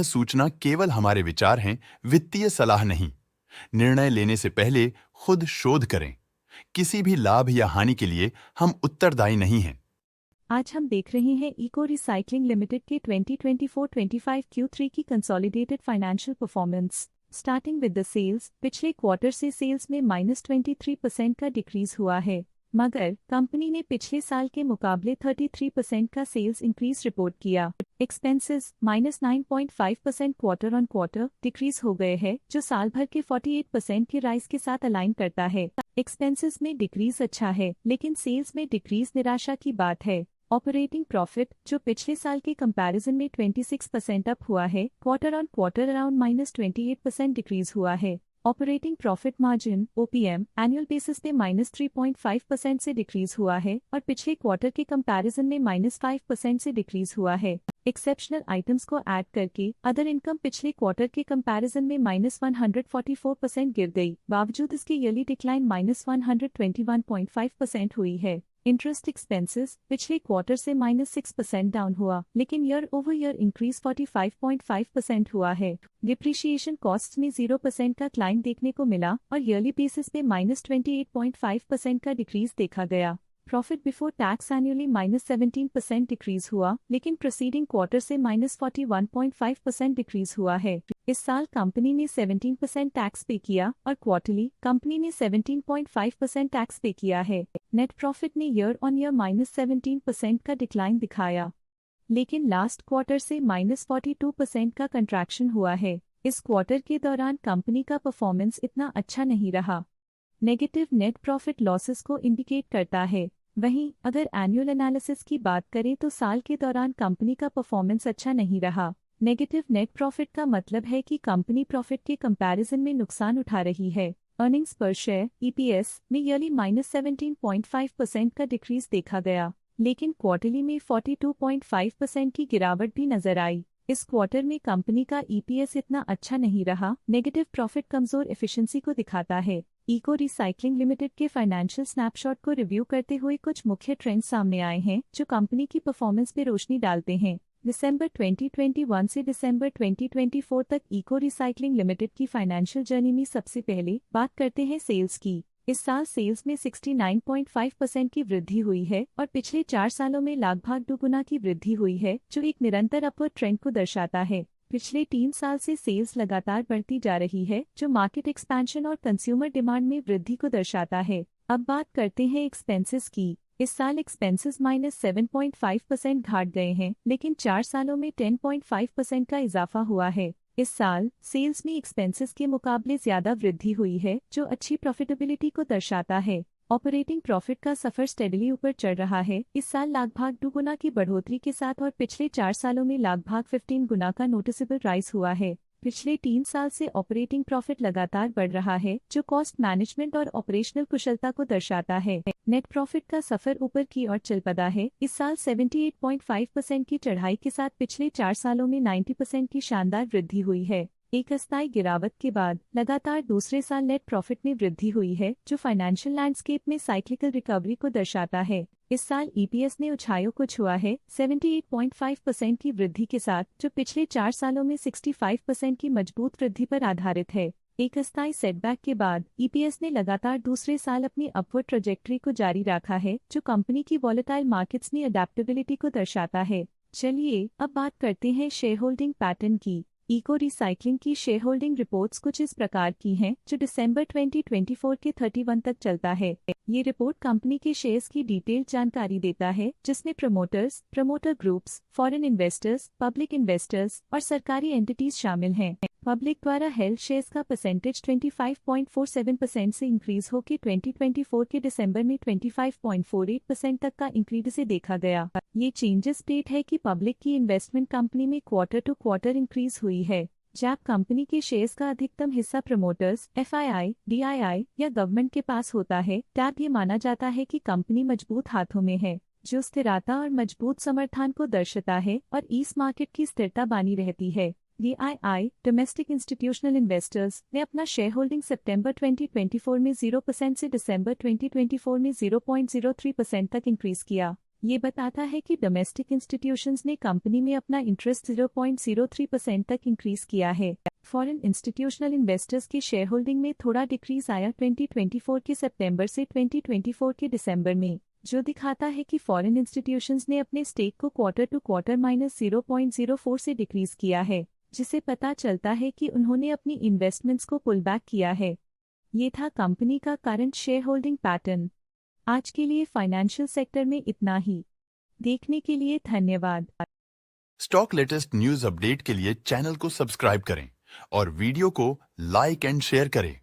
सूचना केवल हमारे विचार हैं, वित्तीय सलाह नहीं। निर्णय लेने से पहले खुद शोध करें। किसी भी लाभ या हानि के लिए हम उत्तरदायी नहीं हैं। आज हम देख रहे हैं इको रिसाइक्लिंग लिमिटेड के 2024-25 Q3 की consolidated financial performance. Starting with the sales, पिछले क्वार्टर से सेल्स में -23% का डिक्रीज हुआ है, मगर कंपनी ने पिछले साल के मुकाबले 33% का सेल्स इंक्रीज रिपोर्ट किया। Expenses -9.5% quarter on quarter decrease हो गए हैं, जो साल भर के 48% के राइज के साथ अलाइन करता है। एक्सपेंसेस में डिक्रीज अच्छा है, लेकिन सेल्स में डिक्रीज निराशा की बात है। ऑपरेटिंग प्रॉफिट, जो पिछले साल के कंपैरिजन में 26% अप हुआ है, quarter on quarter around -28% decrease हुआ है। Operating profit margin (OPM) annual basis पे -3.5% से डिक्रीज हुआ है और पिछले क्वार्टर के कंपैरिजन में -5% से डिक्रीज हुआ है। एक्सेप्शनल आइटम्स को ऐड करके अदर इनकम पिछले क्वार्टर के कंपैरिजन में -144% गिर गई, बावजूद इसके ईयरली डिक्लाइन -121.5% हुई है। इंटरेस्ट एक्सपेंसेस पिछले क्वार्टर से -6% डाउन हुआ, लेकिन ईयर ओवर ईयर इंक्रीज 45.5% हुआ है। डिप्रिशिएशन कॉस्ट्स में 0% का क्लाइम देखने को मिला और ईयरली बेसिस पे -28.5% का डिक्रीज देखा गया। Profit before tax annually -17% decrease हुआ, लेकिन प्रोसीडिंग क्वार्टर से -41.5% डिक्रीज हुआ है। इस साल कंपनी ने 17% टैक्स पे किया और क्वार्टरली कंपनी ने 17.5% टैक्स पे किया है। नेट प्रॉफिट ने ईयर ऑन ईयर -17% का डिक्लाइन दिखाया, लेकिन लास्ट क्वार्टर से -42% का कंट्रैक्शन हुआ है। इस क्वार्टर के दौरान कंपनी का परफॉर्मेंस इतना अच्छा नहीं रहा। नेगेटिव नेट प्रॉफिट लॉसेस को इंडिकेट करता है। वहीं अगर एनुअल एनालिसिस की बात करें तो साल के दौरान कंपनी का परफॉर्मेंस अच्छा नहीं रहा। नेगेटिव नेट प्रॉफिट का मतलब है कि कंपनी प्रॉफिट के कंपैरिजन में नुकसान उठा रही है। अर्निंग्स पर शेयर (EPS) में ईयरली -17.5% का डिक्रीज देखा गया, लेकिन क्वार्टरली में 42.5% की गिरावट भी नजर आई। इस क्वार्टर में कंपनी का EPS इतना अच्छा नहीं रहा। नेगेटिव प्रॉफिट कमजोर एफिशिएंसी को दिखाता है। इको रिसाइक्लिंग लिमिटेड के फाइनेंशियल स्नैपशॉट को रिव्यू करते हुए कुछ मुख्य ट्रेंड्स सामने आए हैं जो कंपनी की परफॉर्मेंस पे रोशनी डालते हैं। दिसंबर 2021 से दिसंबर 2024 तक इको रिसाइक्लिंग लिमिटेड की फाइनेंशियल जर्नी में सबसे पहले बात करते हैं सेल्स की। इस साल सेल्स में 69.5% की वृद्धि हुई है और पिछले 4 सालों में लगभग दोगुना की वृद्धि हुई है, जो एक निरंतर अपवर्ड ट्रेंड को दर्शाता है। पिछले 3 साल से सेल्स लगातार बढ़ती जा रही है, जो मार्केट एक्सपेंशन और कंज्यूमर डिमांड में वृद्धि को दर्शाता है। अब बात करते हैं एक्सपेंसेस की। इस साल एक्सपेंसेस -7.5% घट गए हैं, लेकिन 4 सालों में 10.5% का इजाफा हुआ है। इस साल सेल्स में एक्सपेंसेस के मुकाबले ज्यादा वृद्धि हुई है, जो अच्छी प्रॉफिटेबिलिटी को दर्शाता है। ऑपरेटिंग प्रॉफिट का सफर स्टेडली ऊपर चढ़ रहा है, इस साल लगभग 2 गुना की बढ़ोतरी के साथ और पिछले 4 सालों में लगभग 15 गुना का नोटिसेबल राइज हुआ है। पिछले 3 साल से ऑपरेटिंग प्रॉफिट लगातार बढ़ रहा है, जो कॉस्ट मैनेजमेंट और ऑपरेशनल कुशलता को दर्शाता है। नेट प्रॉफिट का सफर ऊपर की ओर चल पड़ा है। इस साल 78.5% की चढ़ाई के साथ पिछले 4 सालों में 90% की शानदार वृद्धि हुई है। एक अस्थायी गिरावट के बाद लगातार दूसरे साल नेट प्रॉफिट में वृद्धि हुई है, जो फाइनेंशियल लैंडस्केप में साइक्लिकल रिकवरी को दर्शाता है। इस साल EPS ने ऊंचाइयों को छुआ है 78.5% की वृद्धि के साथ, जो पिछले 4 सालों में 65% की मजबूत वृद्धि पर आधारित है। एक अस्थायी सेटबैक के बाद EPS ने लगातार दूसरे साल अपनी अपवर्ड ट्रैजेक्टरी को जारी रखा है, जो कंपनी की वॉलेटाइल मार्केट्स में अडेप्टेबिलिटी को दर्शाता है। चलिए अब बात करते हैं शेयर होल्डिंग पैटर्न की। इको रिसाइक्लिंग की शेयर होल्डिंग रिपोर्ट्स कुछ इस प्रकार की हैं, जो दिसंबर 2024 के 31 तक चलता है। ये रिपोर्ट कंपनी के शेयर्स की डिटेल्ड जानकारी देता है, जिसमें promoters, promoter groups, foreign investors, public investors और सरकारी एंटिटीज शामिल हैं। पब्लिक द्वारा हेल्ड शेयर्स का परसेंटेज 25.47% से इंक्रीज होकर 2024 के दिसंबर में 25.48% तक का इंक्रीज से देखा गया। ये चेंजेस स्टेट है कि पब्लिक की इन्वेस्टमेंट कंपनी में क्वार्टर टू क्वार्टर इंक्रीज हुई है। जब कंपनी के शेयर्स का अधिकतम हिस्सा प्रमोटर्स, FII, DII या गवर्नमेंट के पास होता है, तब ये माना जाता है कि कंपनी मजबूत हाथों में है, जो स्थिरता और मजबूत समर्थन को दर्शाता है और इस मार्केट की स्थिरता बनी रहती है। DII डोमेस्टिक इंस्टीट्यूशनल इन्वेस्टर्स ने अपना शेयर होल्डिंग सितंबर 2024 में 0% से दिसंबर 2024 में 0.03% तक इंक्रीज किया। ये बताता है कि डोमेस्टिक इंस्टीट्यूशंस ने कंपनी में अपना इंटरेस्ट 0.03% तक इंक्रीज किया है। फॉरेन इंस्टीट्यूशनल इन्वेस्टर्स की शेयर होल्डिंग में थोड़ा डिक्रीज आया 2024 के सितंबर से 2024 के दिसंबर में, जो दिखाता है कि फॉरेन इंस्टीट्यूशंस ने अपने स्टेक को क्वार्टर टू क्वार्टर -0.04 से डिक्रीज किया है, जिसे पता चलता है कि उन्होंने अपनी इन्वेस्टमेंट्स को पुल बैक किया है। ये था कंपनी का करंट शेयर होल्डिंग पैटर्न। आज के लिए फाइनेंशियल सेक्टर में इतना ही। देखने के लिए धन्यवाद। स्टॉक लेटेस्ट न्यूज अपडेट के लिए चैनल को सब्सक्राइब करें और वीडियो को लाइक एंड शेयर करें।